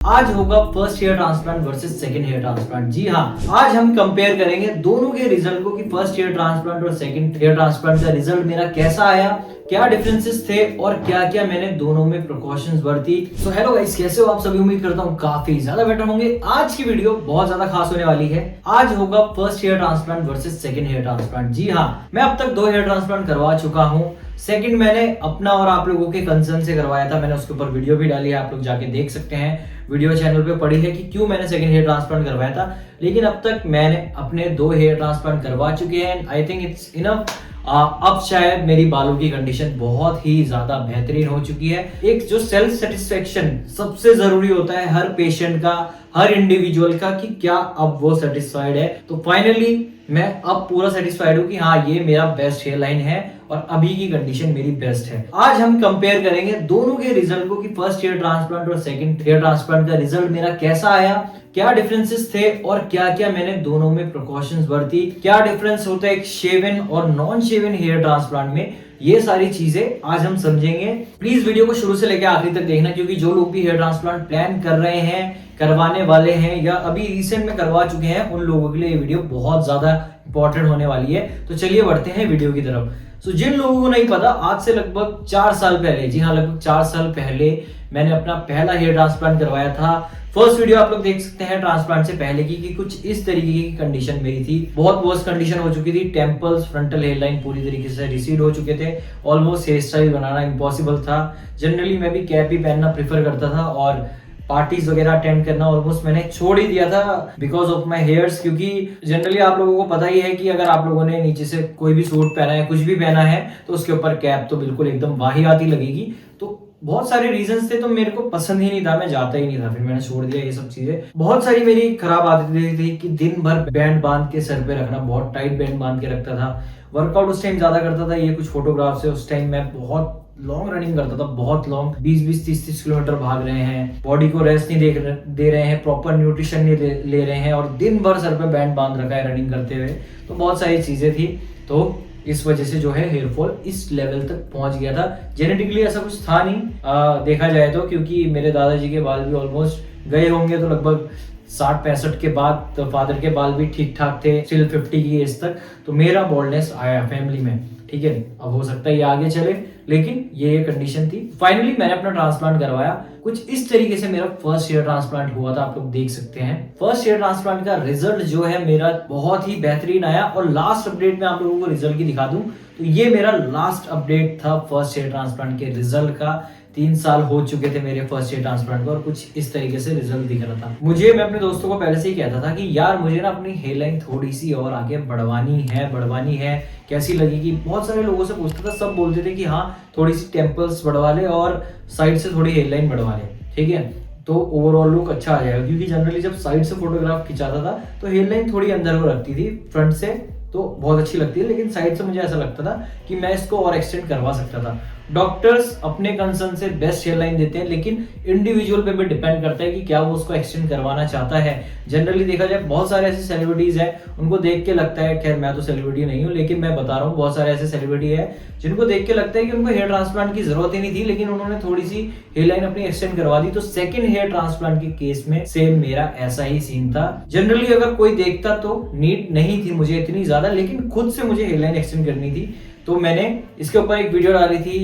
आज होगा first hair transplant versus second hair transplant. जी हाँ, आज हम कंपेयर करेंगे दोनों के रिजल्ट को कि फर्स्ट हेयर ट्रांसप्लांट और सेकंड हेयर ट्रांसप्लांट का रिजल्ट मेरा कैसा आया, क्या डिफरेंसेस थे और क्या क्या मैंने दोनों में प्रिकॉशंस बरती। सो हेलो गाइस, कैसे हो आप सभी? उम्मीद करता हूँ काफी ज्यादा बेटर होंगे। आज की वीडियो बहुत ज्यादा खास होने वाली है। आज होगा first hair transplant versus second hair transplant. जी हाँ, मैं अब तक 2 हेयर ट्रांसप्लांट करवा चुका हूँ। सेकंड मैंने अपना और आप लोगों के कंसर्न से करवाया था। मैंने उसके ऊपर वीडियो भी डाली है, आप लोग जाके देख सकते हैं। वीडियो चैनल पे पड़ी है कि क्यों मैंने सेकंड हेयर ट्रांसप्लांट करवाया था। लेकिन अब तक मैंने अपने 2 हेयर ट्रांसप्लांट करवा चुके हैं। I think it's enough. अब शायद मेरी बालों की कंडीशन बहुत ही ज्यादा बेहतरीन हो चुकी है। एक जो सेल्फ सेटिस्फेक्शन सबसे जरूरी होता है हर पेशेंट का, हर इंडिविजुअल का, कि क्या अब वो सेटिस्फाइड है। तो फाइनली मैं अब पूरा सेटिस्फाइड हूँ कि हाँ, ये मेरा बेस्ट हेयर लाइन है और अभी की कंडीशन मेरी बेस्ट है। आज हम कंपेयर करेंगे दोनों के रिजल्ट को कि फर्स्ट हेयर ट्रांसप्लांट और सेकंड हेयर ट्रांसप्लांट का रिजल्ट मेरा कैसा आया, क्या डिफरेंसेस थे और क्या क्या मैंने दोनों में प्रिकॉशंस बरती, क्या डिफरेंस होता है एक शेवन और नॉन शेवन हेयर ट्रांसप्लांट में। ये सारी चीजें आज हम समझेंगे। प्लीज वीडियो को शुरू से लेकर आखिरी तक देखना, क्योंकि जो लोग भी हेयर ट्रांसप्लांट प्लान कर रहे हैं, करवाने वाले हैं या अभी रिसेंट में करवा चुके हैं, उन लोगों के लिए ये वीडियो बहुत ज्यादा इंपॉर्टेंट होने वाली है। तो चलिए बढ़ते हैं वीडियो की तरफ। तो जिन लोगों को नहीं पता, आज से लगभग 4 साल पहले, जी हाँ लगभग 4 साल पहले मैंने अपना पहला हेयर ट्रांसप्लांट करवाया था। फर्स्ट वीडियो आप लोग देख सकते हैं ट्रांसप्लांट से पहले की, कि कुछ इस तरीके की कंडीशन मेरी थी। बहुत वर्स्ट कंडीशन हो चुकी थी। टेम्पल्स, फ्रंटल हेयर लाइन पूरी तरीके से रिसीड हो चुके थे। ऑलमोस्ट हेयर स्टाइल बनाना इम्पॉसिबल था। जनरली मैं भी कैप ही पहनना प्रेफर करता था और पार्टीज वगैरह अटेंड करना ऑलमोस्ट मैंने छोड़ ही दिया था बिकॉज ऑफ माई हेयर्स। क्योंकि जनरली आप लोगों को पता ही है कि अगर आप लोगों ने नीचे से कोई भी सूट पहना है, कुछ भी पहना है, तो उसके ऊपर कैप तो बिल्कुल एकदम वाहियात ही लगेगी। तो बहुत सारे रीजंस थे, तो मेरे को पसंद ही नहीं था, मैं जाता ही नहीं था, फिर मैंने छोड़ दिया ये सब चीजें। बहुत सारी मेरी खराब आदतें थी कि दिन भर बैंड बांध के सर पे रखना, बहुत टाइट बैंड बांध के रखता था। वर्कआउट उस टाइम ज्यादा करता था। ये कुछ फोटोग्राफ्स है, उस टाइम मैं बहुत लॉन्ग रनिंग करता था, बहुत लॉन्ग, 20-20, 30-30 किलोमीटर भाग रहे हैं। बॉडी को रेस्ट नहीं दे रहे हैं, प्रॉपर न्यूट्रिशन नहीं ले रहे हैं और दिन भर सर पे बैंड बांध रखा है रनिंग करते हुए। तो बहुत सारी चीजें थी, तो इस वजह से जो है हेयर फॉल इस लेवल तक पहुंच गया था। जेनेटिकली ऐसा कुछ था नहीं देखा जाए तो, क्योंकि मेरे दादाजी के बाल भी ऑलमोस्ट गए होंगे तो लगभग 60-65 के बाद। तो फादर के बाल भी ठीक ठाक थे स्टिल 50 की एज तक। तो मेरा बॉल्डनेस आया फैमिली में, ठीक है। अब हो सकता है ये आगे चले, लेकिन ये कंडीशन थी। फाइनली मैंने अपना ट्रांसप्लांट करवाया। कुछ इस तरीके से मेरा फर्स्ट हेयर ट्रांसप्लांट हुआ था, आप लोग देख सकते हैं। फर्स्ट हेयर ट्रांसप्लांट का रिजल्ट जो है मेरा बहुत ही बेहतरीन आया। और लास्ट अपडेट में आप लोगों को रिजल्ट की दिखा दूं तो ये मेरा लास्ट अपडेट था फर्स्ट हेयर ट्रांसप्लांट के रिजल्ट का। 3 साल हो चुके थे मेरे फर्स्ट हेयर ट्रांसप्लांट को और कुछ इस तरीके से रिजल्ट दिख रहा था मुझे। मैं अपने दोस्तों को पहले से ही कहता था कि यार मुझे ना अपनी हेयर लाइन थोड़ी सी और आगे बढ़वानी है, कैसी लगेगी। बहुत सारे लोगों से पूछता था, सब बोलते थे कि हाँ थोड़ी सी टेम्पल्स बढ़वा ले और साइड से थोड़ी हेयर लाइन बढ़वा ले, ठीक है, तो ओवरऑल लुक अच्छा आ जाएगा। क्योंकि जनरली जब साइड से फोटोग्राफ खिंचाता था तो हेयर लाइन थोड़ी अंदर को रखती थी, फ्रंट से तो बहुत अच्छी लगती है, लेकिन साइड से मुझे ऐसा लगता था कि मैं इसको और एक्सटेंड करवा सकता था। डॉक्टर्स अपने कंसर्न से बेस्ट हेयर लाइन देते हैं, लेकिन इंडिविजुअल पे भी डिपेंड करता है कि क्या वो उसको एक्सटेंड करवाना चाहता है। जनरली देखा जाए बहुत सारे ऐसे सेलिब्रिटीज हैं, उनको देख के लगता है, खैर मैं तो सेलिब्रिटी नहीं हूँ लेकिन मैं बता रहा हूँ, बहुत सारे ऐसे सेलिब्रिटी है जिनको देख के लगता है कि उनको हेयर ट्रांसप्लांट की जरूरत ही नहीं थी, लेकिन उन्होंने थोड़ी सी हेयर लाइन अपनी एक्सटेंड करवा दी। तो सेकंड हेयर ट्रांसप्लांट के केस में सेम मेरा ऐसा ही सीन था। जनरली अगर कोई देखता तो नीड नहीं थी मुझे इतनी ज्यादा, लेकिन खुद से मुझे हेयर लाइन एक्सटेंड करनी थी। तो मैंने इसके ऊपर एक वीडियो डाली थी,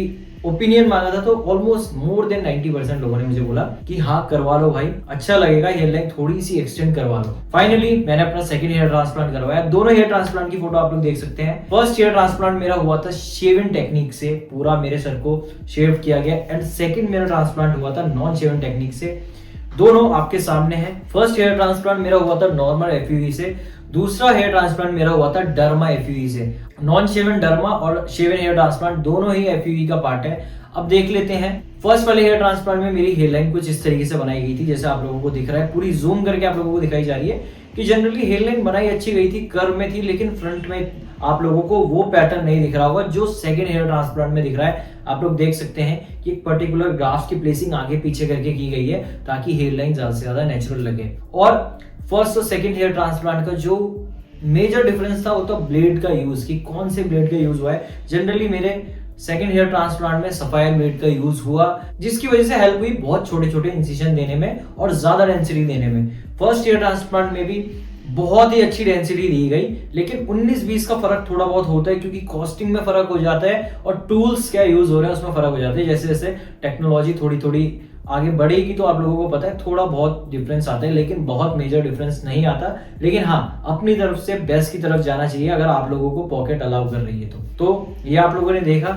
ओपिनियन मांगा था, तो ऑलमोस्ट मोर देन 90% लोगों ने मुझे बोला कि हाँ करवा लो भाई, अच्छा लगेगा, हेयर लाइन थोड़ी सी एक्सटेंड करवा लो। फाइनली मैंने अपना सेकंड हेयर ट्रांसप्लांट करवाया। दोनों हेयर ट्रांसप्लांट की फोटो आप लोग देख सकते हैं। फर्स्ट हेयर ट्रांसप्लांट मेरा हुआ था शेविंग टेक्निक से, पूरा मेरे सर को शेव किया गया। एंड सेकंड मेरा ट्रांसप्लांट हुआ था नॉन शेविंग टेक्निक से। दोनों आपके सामने है। फर्स्ट हेयर ट्रांसप्लांट मेरा हुआ था नॉर्मल एफयूई से, दूसरा हेयर ट्रांसप्लांट मेरा हुआ था डर्मा एफयूई से। नॉन शेवन डर्मा और शेवन हेयर ट्रांसप्लांट दोनों ही एफयूई का पार्ट है। अब देख लेते हैं। फर्स्ट वाले हेयर ट्रांसप्लांट में मेरी हेयर लाइन कुछ इस तरीके से बनाई गई थी, जैसे आप लोगों को दिख रहा है, पूरी जूम करके आप लोगों को दिखाई जा रही है कि जनरली हेयर लाइन बनाई अच्छी गई थी, कर्व में थी, लेकिन फ्रंट में आप लोगों को वो पैटर्न नहीं दिख रहा होगा जो सेकंड हेयर ट्रांसप्लांट में दिख रहा है। आप लोग देख सकते हैं कि एक पर्टिकुलर ग्राफ की प्लेसिंग आगे पीछे करके की गई है ताकि हेयर लाइन ज्यादा से ज्यादा नेचुरल लगे। और फर्स्ट और सेकंड हेयर ट्रांसप्लांट का जो मेजर डिफरेंस था वो तो ब्लेड का यूज, कि कौन से ब्लेड का यूज हुआ है। जनरली मेरे सेकंड हेयर ट्रांसप्लांट में सफायर मेड का यूज हुआ, जिसकी वजह से हेल्प हुई बहुत छोटे छोटे इंसिजन देने में और ज्यादा डेंसिटी देने में। फर्स्ट हेयर ट्रांसप्लांट में भी बहुत ही अच्छी डेंसिटी दी गई, लेकिन 19-20 का फर्क थोड़ा बहुत होता है क्योंकि कॉस्टिंग में फर्क हो जाता है और टूल्स क्या यूज हो रहे हैं उसमें फर्क हो जाता है। जैसे जैसे टेक्नोलॉजी थोड़ी थोड़ी आगे बढ़ेगी तो आप लोगों को पता है थोड़ा बहुत डिफरेंस आता है, लेकिन बहुत मेजर डिफरेंस नहीं आता। लेकिन हाँ, अपनी तरफ से बेस्ट की तरफ जाना चाहिए अगर आप लोगों को पॉकेट अलाउ कर रही है तो ये आप लोगों ने देखा।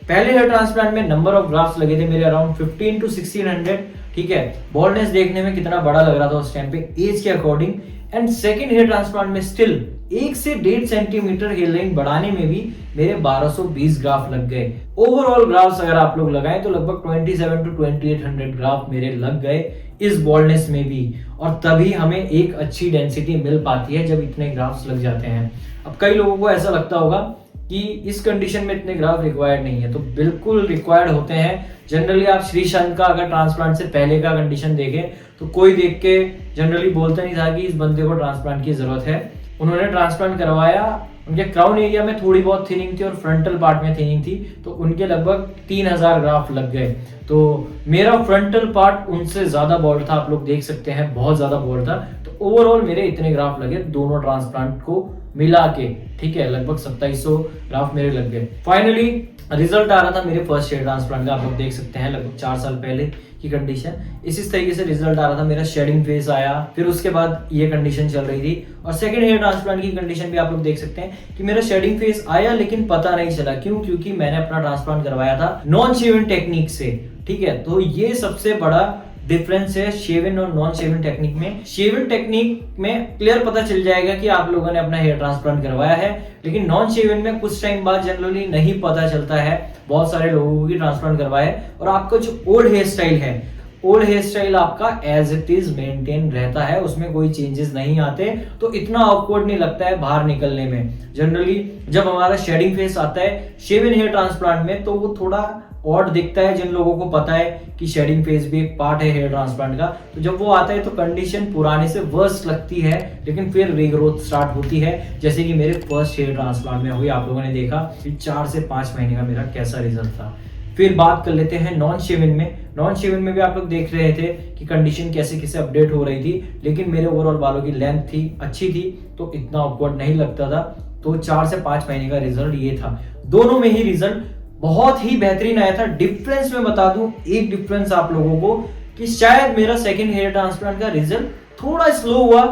पहले हेयर ट्रांसप्लांट में नंबर ऑफ ग्राफ्ट्स लगे थे मेरे अराउंड 15 to 1600, ठीक है। बॉल्डनेस देखने में कितना बड़ा लग रहा था उस टाइम पे एज के according. And second hair transplant में स्टिल 1 से 1.5 सेंटीमीटर हेयर लाइन बढ़ाने में भी मेरे 1220 ग्राफ लग गए। ओवरऑल ग्राफ्स अगर आप लोग लगाएं तो लगभग 27 to 2800 ग्राफ मेरे लग गए इस बॉल्डनेस में भी, और तभी हमें एक अच्छी डेंसिटी मिल पाती है जब इतने ग्राफ्स लग जाते हैं। अब कई लोगों को ऐसा लगता होगा कि इस कंडीशन में इतने ग्राफ रिक्वायर्ड नहीं है, तो बिल्कुल रिक्वायर्ड होते हैं। जनरली आप श्रीशांत का अगर ट्रांसप्लांट से पहले का कंडीशन देखें तो कोई देख के जनरली बोलता नहीं था कि इस बंदे को ट्रांसप्लांट की जरूरत है। उन्होंने ट्रांसप्लांट करवाया, उनके क्राउन एरिया में थोड़ी बहुत थिनिंग थी और फ्रंटल पार्ट में थिनिंग थी, तो उनके लगभग 3000 ग्राफ लग गए। तो मेरा फ्रंटल पार्ट उनसे ज्यादा बॉल्ड था, आप लोग देख सकते हैं बहुत ज्यादा बॉल्ड था। तो ओवरऑल मेरे इतने ग्राफ लगे दोनों ट्रांसप्लांट को मिला के, ठीक है, लगभग 2700 ग्राफ मेरे लग गए। फाइनली रिजल्ट आ रहा था मेरे फर्स्ट हेयर ट्रांसप्लांट का, आप लोग देख सकते हैं लगभग 4 साल पहले की कंडीशन। इस तरीके से रिजल्ट आ रहा था मेरा। शेडिंग फेज आया, फिर उसके बाद ये कंडीशन चल रही थी। और सेकंड हेयर ट्रांसप्लांट की कंडीशन भी आप लोग देख सकते हैं कि मेरा शेडिंग फेज आया लेकिन पता नहीं चला। क्यों? क्योंकि मैंने अपना ट्रांसप्लांट करवाया था नॉन शेविंग टेक्निक से, ठीक है। तो ये सबसे बड़ा डिफरेंस है शेविंग और नॉन शेविंग टेक्निक में। शेविंग टेक्निक में क्लियर पता चल जाएगा कि आप लोगों ने अपना हेयर ट्रांसप्लांट करवाया है, लेकिन नॉन शेविंग में कुछ टाइम बाद जनरली नहीं पता चलता है। बहुत सारे लोगों की ट्रांसप्लांट करवाए और आपका जो ओल्ड हेयर स्टाइल है, ओल्ड हेयर स्टाइल आपका एज इट इज मेंटेन रहता है, उसमें कोई चेंजेस नहीं आते, तो इतना ऑकवर्ड नहीं लगता है बाहर निकलने में। जनरली जब हमारा शेडिंग फेस आता है शेविंग हेयर ट्रांसप्लांट में तो वो थोड़ा ऑड दिखता है। जिन लोगों को पता है कि शेडिंग फेज भी एक पार्ट है हेयर ट्रांसप्लांट का, तो जब वो आता है तो कंडीशन पुराने से वर्स्ट लगती है, लेकिन फिर रीग्रोथ स्टार्ट होती है, जैसे कि मेरे फर्स्ट हेयर ट्रांसप्लांट में हुई। आप लोगों ने देखा कि 4 से 5 महीने का मेरा कैसा रिजल्ट था। फिर बात कर लेते हैं नॉन शेविंग में। नॉन शेविंग में भी आप लोग देख रहे थे कि कंडीशन कैसे कैसे अपडेट हो रही थी, लेकिन मेरे ओवरऑल बालों की लेंथ थी अच्छी थी, तो इतना ऑकवर्ड नहीं लगता था। तो 4 से 5 महीने का रिजल्ट ये था। दोनों में ही रिजल्ट बहुत ही बेहतरीन आया था। डिफरेंस में बता दूं, एक डिफरेंस आप लोगों को कि शायद मेरा सेकंड हेयर ट्रांसप्लांट का रिजल्ट थोड़ा स्लो हुआ।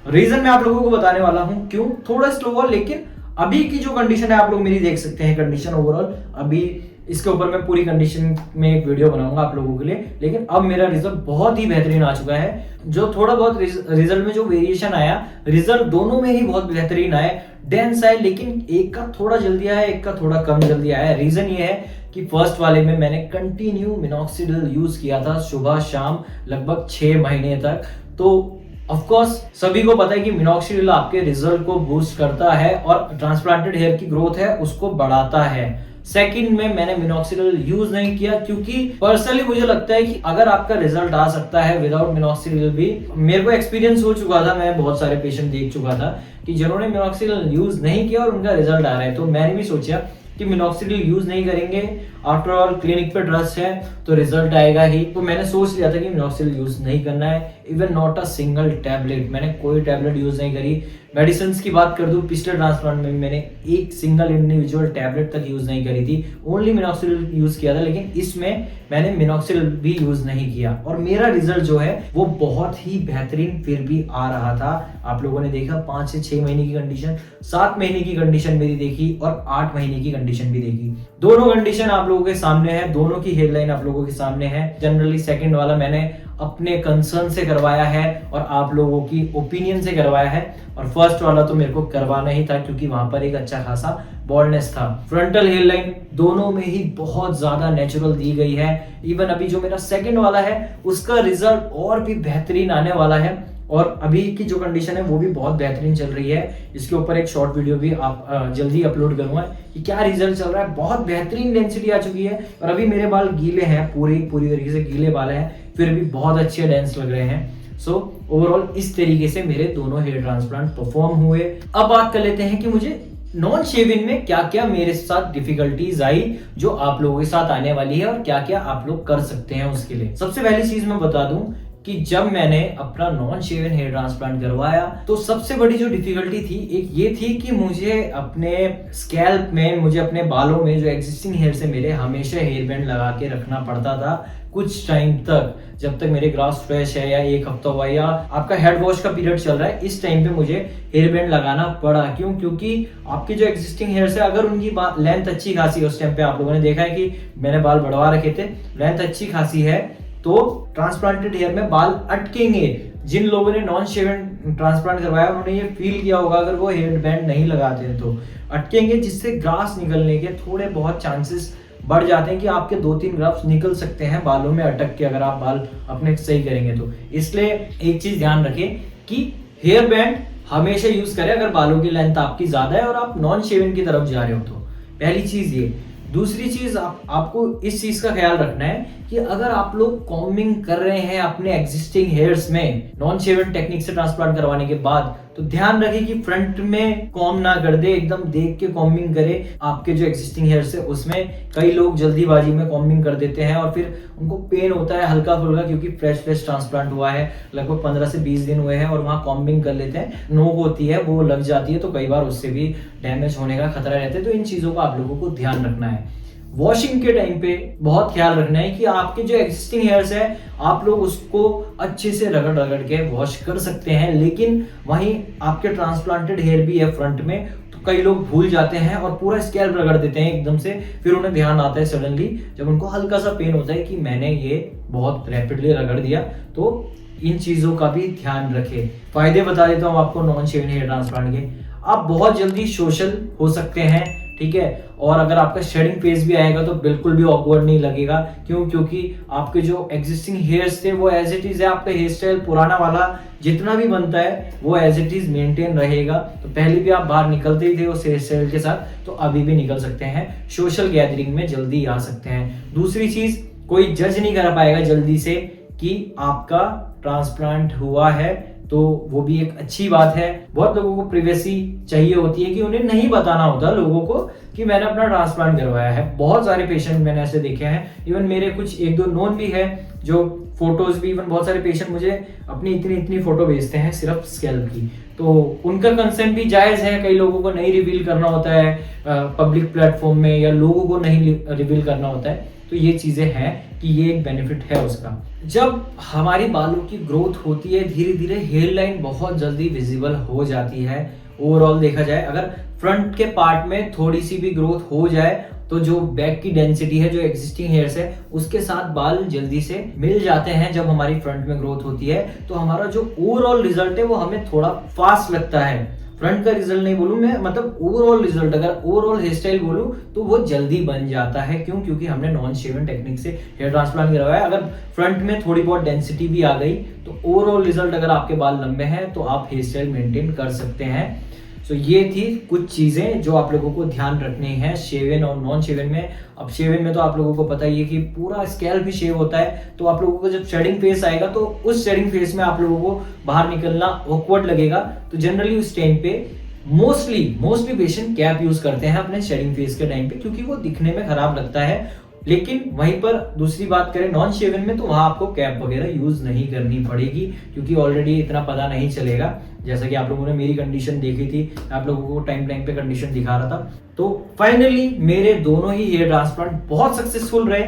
रीजन मैं आप लोगों को बताने वाला हूं क्यों थोड़ा स्लो हुआ। लेकिन अभी की जो कंडीशन है आप लोग मेरी देख सकते हैं कंडीशन ओवरऑल। अभी इसके ऊपर मैं पूरी कंडीशन में एक वीडियो बनाऊंगा आप लोगों के लिए, लेकिन अब मेरा रिजल्ट बहुत ही बेहतरीन आ चुका है। जो थोड़ा बहुत रिजल्ट में जो वेरिएशन आया, रिजल्ट दोनों में ही बहुत बेहतरीन आए। डेंस आए, लेकिन एक का थोड़ा जल्दी आया, एक का थोड़ा कम जल्दी आया। रीजन ये है कि फर्स्ट वाले में मैंने कंटिन्यू मिनॉक्सिडिल यूज किया था सुबह शाम लगभग 6 महीने तक। तो ऑफ कोर्स सभी को पता है कि मिनॉक्सिडिल आपके रिजल्ट को बूस्ट करता है और ट्रांसप्लांटेड हेयर की ग्रोथ है उसको बढ़ाता है। सेकंड में मैंने मिनॉक्सिडिल यूज नहीं किया क्योंकि पर्सनली मुझे लगता है कि अगर आपका रिजल्ट आ सकता है विदाउट मिनॉक्सिडिल भी, मेरे को एक्सपीरियंस हो चुका था, मैं बहुत सारे पेशेंट देख चुका था कि जिन्होंने मिनॉक्सिडिल यूज नहीं किया और उनका रिजल्ट आ रहा है। तो मैंने भी सोचा कि मिनॉक्सिडिल यूज नहीं करेंगे, आफ्टर ऑल क्लिनिक पे ट्रस्ट है तो रिजल्ट आएगा ही। तो मैंने सोच लिया था कि मिनॉक्सिडिल यूज नहीं करना है। Even not a single tablet, मैंने कोई टैबलेट यूज नहीं करी। मेडिसिन की बात कर दूं, पिछले ट्रांसप्लांट में मैंने एक सिंगल इंडिविजुअल टैबलेट तक यूज नहीं करी थी, ओनली मिनॉक्सिडिल यूज किया था। लेकिन इसमें मैंने मिनॉक्सिडिल भी यूज नहीं किया और मेरा रिजल्ट जो है वो बहुत ही बेहतरीन फिर भी आ रहा था। आप लोगों ने देखा 5 से 6 महीने की कंडीशन, 7 महीने की कंडीशन मेरी देखी और 8 महीने की कंडीशन भी देखी। दोनों कंडीशन आप लोगों के सामने है, दोनों की हेडलाइन आप लोगों के सामने है। जनरली सेकंड वाला मैंने अपने कंसर्न से करवाया है और आप लोगों की ओपिनियन से करवाया है, और फर्स्ट वाला तो मेरे को करवाना ही था क्योंकि वहां पर एक अच्छा खासा बॉल्डनेस था। फ्रंटल हेयर लाइन दोनों में ही बहुत ज्यादा नेचुरल दी गई है। इवन अभी जो मेरा सेकंड वाला है उसका रिजल्ट और भी बेहतरीन आने वाला है, और अभी की जो कंडीशन है वो भी बहुत बेहतरीन चल रही है। इसके ऊपर एक शॉर्ट वीडियो भी आप जल्दी अपलोड करूंगा कि क्या रिजल्ट चल रहा है। बहुत बेहतरीन डेंसिटी आ चुकी है और अभी मेरे बाल गीले हैं, पूरी तरीके से गीले बाल हैं, फिर भी बहुत अच्छे डेंस लग रहे हैं। सो ओवरऑल इस तरीके से मेरे दोनों हेयर ट्रांसप्लांट परफॉर्म हुए। अब बात कर लेते हैं कि मुझे नॉन शेविंग में क्या क्या मेरे साथ डिफिकल्टीज आई जो आप लोगों के साथ आने वाली है और क्या क्या आप लोग कर सकते हैं उसके लिए। सबसे पहली चीज मैं बता दूं कि जब मैंने अपना नॉन शेवन हेयर ट्रांसप्लांट करवाया तो सबसे बड़ी जो डिफिकल्टी थी एक ये थी कि मुझे अपने स्कैल्प में, मुझे अपने बालों में जो एग्जिस्टिंग हेयर से मेरे हमेशा हेयर बैंड लगा के रखना पड़ता था कुछ टाइम तक, जब तक मेरे ग्रास फ्रेश है या एक हफ्ता हुआ या आपका हेड वॉश का पीरियड चल रहा है, इस टाइम पे मुझे हेयर बैंड लगाना पड़ा। क्यों? क्योंकि आपके जो एग्जिस्टिंग हेयर है अगर उनकी लेंथ अच्छी खासी है, उस टाइम पे आप लोगों ने देखा है कि मैंने बाल बढ़वा रखे थे, लेंथ अच्छी खासी है तो ट्रांसप्लांटेड हेयर में बाल अटकेंगे। जिन लोगों ने नॉन शेवन ट्रांसप्लांट करवाया उन्होंने ये फील किया होगा अगर वो हेयर बैंड नहीं लगाते हैं तो अटकेंगे, जिससे ग्रास निकलने के थोड़े बहुत चांसेस बढ़ जाते हैं कि आपके 2-3 ग्राफ्स निकल सकते हैं बालों में अटक के, अगर आप बाल अपने सही करेंगे तो। इसलिए एक चीज ध्यान रखें कि हेयर बैंड हमेशा यूज करें अगर बालों की लेंथ आपकी ज्यादा है और आप नॉन शेवन की तरफ जा रहे हो तो। पहली चीज ये। दूसरी चीज आपको इस चीज का ख्याल रखना है कि अगर आप लोग कॉम्बिंग कर रहे हैं अपने एग्जिस्टिंग हेयर्स में नॉन शेवन टेक्निक से ट्रांसप्लांट करवाने के बाद, तो ध्यान रखें कि फ्रंट में कॉम्ब ना कर दे, एकदम देख के कॉम्बिंग करे। आपके जो एग्जिस्टिंग हेयर्स है उसमें कई लोग जल्दीबाजी में कॉम्बिंग कर देते हैं और फिर उनको पेन होता है हल्का फुल्का, क्योंकि फ्रेश ट्रांसप्लांट हुआ है, लगभग 15 से 20 दिन हुए हैं और वहां कॉम्बिंग कर लेते हैं, नोक होती है वो लग जाती है, तो कई बार उससे भी डैमेज होने का खतरा रहता है। तो इन चीजों का आप लोगों को ध्यान रखना है। वॉशिंग के टाइम पे बहुत ख्याल रखना है कि आपके जो एग्जिस्टिंग हेयर्स है आप लोग उसको अच्छे से रगड़ के वॉश कर सकते हैं, लेकिन वहीं आपके ट्रांसप्लांटेड हेयर भी है फ्रंट में, तो कई लोग भूल जाते हैं और पूरा स्कैल्प रगड़ देते हैं एकदम से। फिर उन्हें ध्यान आता है सडनली जब उनको हल्का सा पेन होता है कि मैंने ये बहुत रैपिडली रगड़ दिया। तो इन चीजों का भी ध्यान रखें। फायदे बता देता हूँ आपको नॉन शेवन हेयर ट्रांसप्लांट के। आप बहुत जल्दी सोशल हो सकते हैं, ठीक है, और अगर आपका शेडिंग फेज भी आएगा तो बिल्कुल भी ऑकवर्ड नहीं लगेगा। क्यों? क्योंकि आपके जो एग्जिस्टिंग हेयर्स थे वो एज इट इज है, आपका हेयर स्टाइल पुराना वाला जितना भी बनता है वो एज इट इज मेंटेन रहेगा। तो पहले भी आप बाहर निकलते ही थे उस हेयर स्टाइल के साथ, तो अभी भी निकल सकते हैं, सोशल गैदरिंग में जल्दी आ सकते हैं। दूसरी चीज, कोई जज नहीं कर पाएगा जल्दी से कि आपका ट्रांसप्लांट हुआ है, तो वो भी एक अच्छी बात है। बहुत लोगों को प्रिवेसी चाहिए होती है कि उन्हें नहीं बताना होता लोगों को कि मैंने अपना ट्रांसप्लांट करवाया है। बहुत सारे पेशेंट मैंने ऐसे देखे हैं, इवन मेरे कुछ 1-2 नोन भी है जो फोटोज भी, इवन बहुत सारे पेशेंट मुझे अपनी इतनी फोटो भेजते हैं सिर्फ स्कैल्प की, तो उनका कंसेंट भी जायज है। कई लोगों को नहीं रिवील करना होता है पब्लिक प्लेटफॉर्म में, या लोगों को नहीं रिवील करना होता है, तो ये चीजें हैं कि ये एक बेनिफिट है उसका। जब हमारी बालों की ग्रोथ होती है धीरे धीरे हेयर लाइन बहुत जल्दी विजिबल हो जाती है। ओवरऑल देखा जाए अगर फ्रंट के पार्ट में थोड़ी सी भी ग्रोथ हो जाए तो जो बैक की डेंसिटी है, जो एग्जिस्टिंग हेयर्स है, उसके साथ बाल जल्दी से मिल जाते हैं। जब हमारी फ्रंट में ग्रोथ होती है तो हमारा जो ओवरऑल रिजल्ट है वो हमें थोड़ा फास्ट लगता है। फ्रंट का रिजल्ट नहीं बोलूं मैं, मतलब ओवरऑल रिजल्ट, अगर ओवरऑल हेयर स्टाइल बोलूं तो वो जल्दी बन जाता है। क्यों? क्योंकि हमने नॉन शेवन टेक्निक से हेयर ट्रांसप्लांट करवाया। अगर फ्रंट में थोड़ी बहुत डेंसिटी भी आ गई तो ओवरऑल रिजल्ट, अगर आपके बाल लंबे हैं तो आप हेयर स्टाइल मेंटेन कर सकते हैं। तो ये थी कुछ चीजें जो आप लोगों को ध्यान रखनी है शेवन और नॉन शेवन में। अब शेवन में तो आप लोगों को पता ही है कि पूरा स्कैल्प भी शेव होता है, तो आप लोगों को जब शेडिंग फेस आएगा तो उस शेडिंग फेस में आप लोगों को बाहर निकलना ऑकवर्ड लगेगा। तो जनरली उस टाइम पे मोस्टली पेशेंट कैप यूज करते हैं अपने शेडिंग फेस के टाइम पे, क्योंकि वो दिखने में खराब लगता है। लेकिन वहीं पर दूसरी बात करें नॉन शेवन में, तो वहां आपको कैप वगैरह यूज नहीं करनी पड़ेगी, क्योंकि ऑलरेडी इतना पता नहीं चलेगा। जैसा कि आप लोगों ने मेरी कंडीशन देखी थी, आप लोगों को टाइम पे कंडीशन दिखा रहा था। तो फाइनली मेरे दोनों ही हेयर ट्रांसप्लांट बहुत सक्सेसफुल रहे।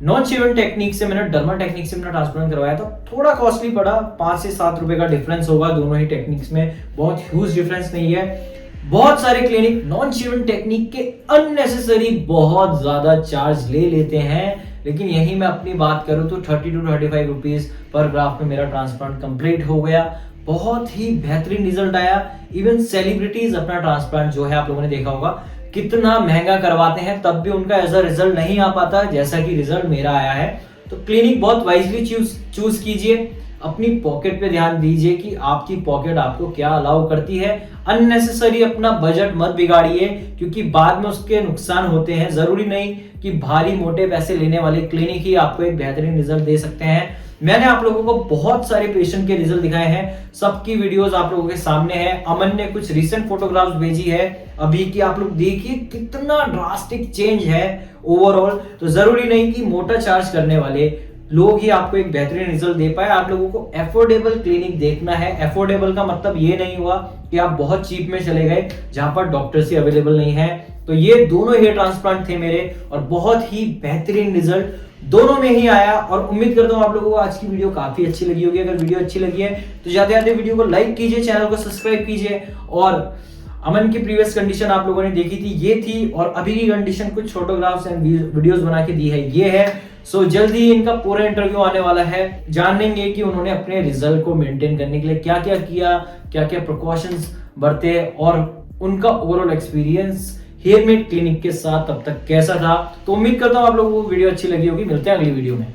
नॉन शेवन टेक्निक से, मैंने डर्मा टेक्निक से मैंने ट्रांसप्लांट करवाया था, थोड़ा कॉस्टली पड़ा, 5 से 7 रुपए का डिफरेंस होगा दोनों ही टेक्निक्स में, बहुत ह्यूज डिफरेंस नहीं है। बहुत सारे क्लिनिक नॉन शेवन टेक्निक के अननेसेसरी बहुत ज्यादा चार्ज ले लेते हैं, लेकिन यही मैं अपनी बात करूं तो 30 to 35 रुपीज पर ग्राफ में मेरा ट्रांसप्लांट कंप्लीट हो गया। बहुत ही बेहतरीन रिजल्ट आया। इवन सेलिब्रिटीज अपना ट्रांसप्लांट जो है आप लोगों ने देखा होगा कितना महंगा करवाते हैं, तब भी उनका ऐसा रिजल्ट नहीं आ पाता जैसा कि रिजल्ट मेरा आया है। तो क्लिनिक बहुत वाइजली चूज कीजिए, अपनी पॉकेट पे ध्यान दीजिए कि आपकी पॉकेट आपको क्या अलाउ करती है। अननेसेसरी अपना बजट मत बिगाड़िए, क्योंकि बाद में उसके नुकसान होते हैं। जरूरी नहीं कि भारी मोटे पैसे लेने वाले क्लिनिक ही आपको एक बेहतरीन रिजल्ट दे सकते हैं। मैंने आप लोगों को बहुत सारे पेशेंट के रिजल्ट दिखाए हैं, सबकी वीडियोस आप लोगों के सामने है। अमन ने कुछ रिसेंट फोटोग्राफ्स भेजी है अभी की, आप लोग देखिए कितना ड्रास्टिक चेंज है ओवरऑल। तो जरूरी नहीं कि मोटा चार्ज करने वाले लोग ही आपको एक बेहतरीन रिजल्ट दे पाए, आप लोगों को एफोर्डेबल क्लिनिक देखना है। एफोर्डेबल का मतलब ये नहीं हुआ कि आप बहुत चीप में चले गए जहां पर डॉक्टर्स ही अवेलेबल नहीं है। तो ये दोनों हेयर ट्रांसप्लांट थे मेरे और बहुत ही बेहतरीन रिजल्ट दोनों में ही आया। और उम्मीद करता हूं आप लोगों को आज की वीडियो काफी अच्छी लगी होगी। अगर वीडियो अच्छी लगी है तो जाते जाते वीडियो को लाइक कीजिए, चैनल को सब्सक्राइब कीजिए। और अमन की प्रीवियस कंडीशन आप लोगों ने देखी थी, ये थी, और अभी की कंडीशन कुछ फोटोग्राफ्स एंड वीडियोस बना के दी है, ये है। सो जल्दी ही इनका पूरा इंटरव्यू आने वाला है, जानेंगे कि उन्होंने अपने रिजल्ट को मेंटेन करने के लिए क्या क्या किया, क्या क्या प्रिकॉशंस बरते और उनका overall experience hair made clinic के साथ तब तक कैसा था। तो उम्मीद करता हूं आप लोगों को वीडियो अच्छी लगी होगी। मिलते हैं अगली वीडियो में।